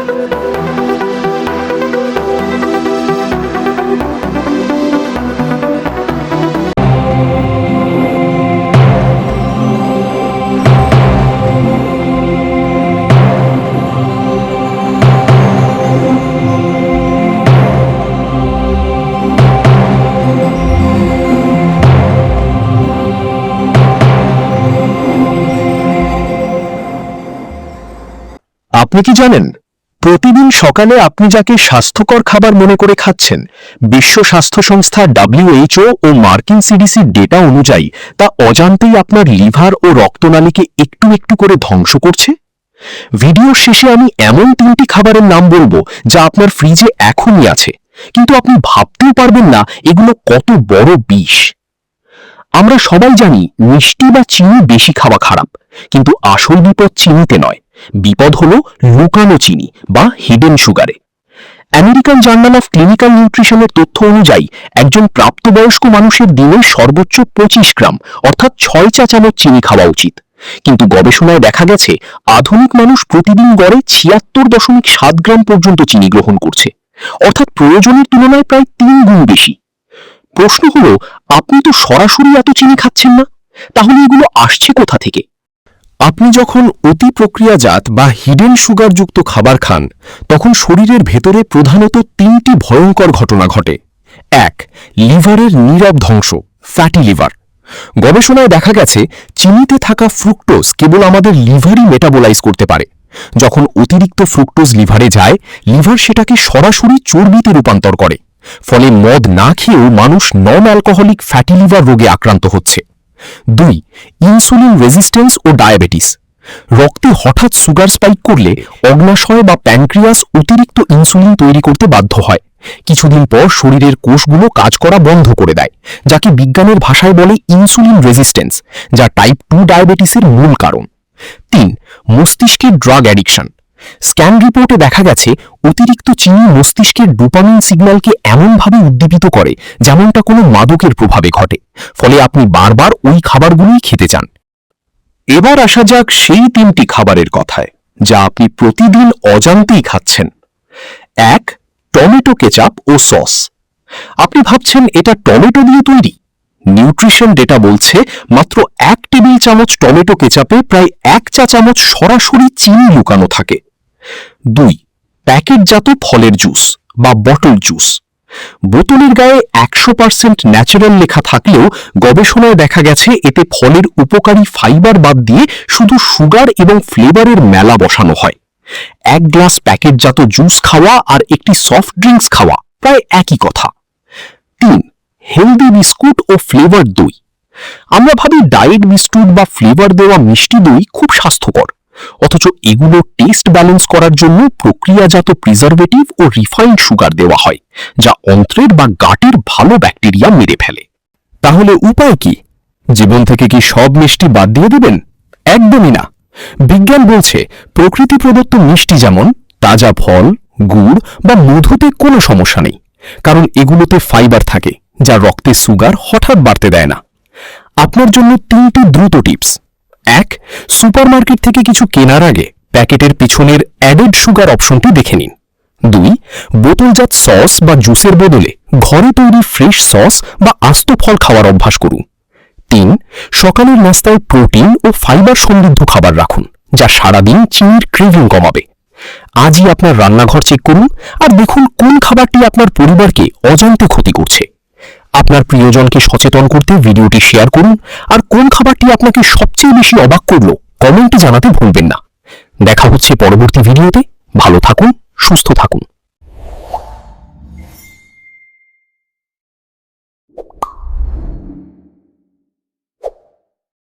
আপনি কি জানেন, প্রতিদিন সকালে আপনি যাকে স্বাস্থ্যকর খাবার মনে করে খাচ্ছেন, বিশ্ব স্বাস্থ্য সংস্থা WHO ও মার্কিন সিডিসির ডেটা অনুযায়ী তা অজান্তেই আপনার লিভার ও রক্তনালীকে একটু একটু করে ধ্বংস করছে? ভিডিওর শেষে আমি এমন 3টি খাবারের নাম বলবো যা আপনার ফ্রিজে এখনই আছে, কিন্তু আপনি ভাবতেও পারবেন না এগুলো কত বড় বিষ। আমরা সবাই জানি মিষ্টি বা চিনি বেশি খাওয়া খারাপ, কিন্তু আসল বিপদ চিনিতে নয়, বিপদ হলো লুকানো চিনি বা হিডেন সুগারে। আমেরিকান জার্নাল অফ ক্লিনিক্যাল নিউট্রিশনের তথ্য অনুযায়ী একজন প্রাপ্তবয়স্ক মানুষের দিনে সর্বোচ্চ 25 গ্রাম অর্থাৎ 6 চা চামচ চিনি খাওয়া উচিত, কিন্তু গবেষণায় দেখা গেছে আধুনিক মানুষ প্রতিদিন গড়ে 76.7 গ্রাম পর্যন্ত চিনি গ্রহণ করছে, অর্থাৎ প্রয়োজনের তুলনায় প্রায় 3 গুণ বেশি। প্রশ্ন হলো, আপনি তো সরাসরি এত চিনি খাচ্ছেন না, তাহলে এগুলো আসছে কোথা থেকে? আপনি যখন অতি প্রক্রিয়াজাত বা হিডেন সুগারযুক্ত খাবার খান, তখন শরীরের ভেতরে প্রধানত 3টি ভয়ঙ্কর ঘটনা ঘটে। 1. লিভারের নীরব ধ্বংস, ফ্যাটি লিভার। গবেষণায় দেখা গেছে চিনিতে থাকা ফ্রুক্টোজ কেবল আমাদের লিভারই মেটাবোলাইজ করতে পারে। যখন অতিরিক্ত ফ্রুক্টোজ লিভারে যায়, লিভার সেটাকে সরাসরি চর্বিতে রূপান্তর করে, ফলে মদ না খেয়েও মানুষ নন অ্যালকোহলিক ফ্যাটি লিভার রোগে আক্রান্ত হচ্ছে। 2. ইনসুলিন রেজিস্ট্যান্স ও ডায়াবেটিস। রক্তে হঠাৎ সুগার স্পাইক করলে অগ্নাশয় বা প্যানক্রিয়াস অতিরিক্ত ইনসুলিন তৈরি করতে বাধ্য হয়। কিছুদিন পর শরীরের কোষগুলো কাজ করা বন্ধ করে দেয়, যাকে বিজ্ঞানের ভাষায় বলে ইনসুলিন রেজিস্ট্যান্স, যা টাইপ 2 ডায়াবেটিসের মূল কারণ। 3. মস্তিষ্কের ড্রাগ অ্যাডিকশন। স্ক্যান রিপোর্টে দেখা গেছে অতিরিক্ত চিনি মস্তিষ্কের ডোপামিন সিগন্যালকে এমনভাবে উদ্দীপিত করে যেমনটা কোনো মাদকের প্রভাবে ঘটে, ফলে আপনি বারবার ওই খাবারগুলোই খেতে চান। এবার আসা যাক সেই 3টি খাবারের কথায় যা আপনি প্রতিদিন অজান্তেই খাচ্ছেন। 1. টমেটো কেচাপ ও সস। আপনি ভাবছেন এটা টমেটো দিয়ে তৈরি? নিউট্রিশন ডেটা বলছে মাত্র 1 টেবিল চামচ টমেটো কেচাপে প্রায় 1 চা চামচ সরাসরি চিনি লুকানো থাকে। 2. প্যাকেটজাত ফলের জুস বা বটল জুস। বোতলের গায়ে 100% ন্যাচারাল লেখা থাকলেও গবেষণায় দেখা গেছে এতে ফলের উপকারী ফাইবার বাদ দিয়ে শুধু সুগার এবং ফ্লেভারের মেলা বসানো হয়। 1 গ্লাস প্যাকেটজাত জুস খাওয়া আর একটি সফট ড্রিঙ্কস খাওয়া প্রায় একই কথা। 3. হেলদি বিস্কুট ও ফ্লেভার দই। আমরা ভাবি ডায়েট বিস্কুট বা ফ্লেভার দেওয়া মিষ্টি দই খুব স্বাস্থ্যকর, অথচ এগুলো টেস্ট ব্যালেন্স করার জন্য প্রক্রিয়াজাত প্রিজারভেটিভ ও রিফাইন্ড সুগার দেওয়া হয়, যা অন্ত্রের বা গাটের ভালো ব্যাকটেরিয়া মেরে ফেলে। তাহলে উপায় কি? জীবন থেকে কি সব মিষ্টি বাদ দিয়ে দেবেন? একদমই না। বিজ্ঞান বলছে প্রকৃতি প্রদত্ত মিষ্টি যেমন তাজা ফল, গুড় বা মধুতে কোনো সমস্যা নেই, কারণ এগুলোতে ফাইবার থাকে যা রক্তে সুগার হঠাৎ বাড়তে দেয় না। আপনার জন্য 3টি দ্রুত টিপস। 1. সুপারমার্কেট থেকে কিছু কেনার আগে প্যাকেটের পিছনের অ্যাডেড সুগার অপশনটি দেখে নিন। 2. বোতলজাত সস বা জুসের বদলে ঘরে তৈরি ফ্রেশ সস বা আস্ত ফল খাওয়ার অভ্যাস করুন। 3. সকালের নাস্তায় প্রোটিন ও ফাইবার সমৃদ্ধ খাবার রাখুন, যা সারাদিন চিনির ক্রেভিং কমাবে। আজই আপনার রান্নাঘর চেক করুন আর দেখুন কোন খাবারটি আপনার পরিবারকে অজান্তে ক্ষতি করছে। আপনার প্রিয়জনকে সচেতন করতে ভিডিওটি শেয়ার করুন, আর কোন খাবারটি আপনাকে সবচেয়ে বেশি অবাক করলো কমেন্টে জানাতে ভুলবেন না। দেখা হচ্ছে পরবর্তী ভিডিওতে। ভালো থাকুন, সুস্থ থাকুন।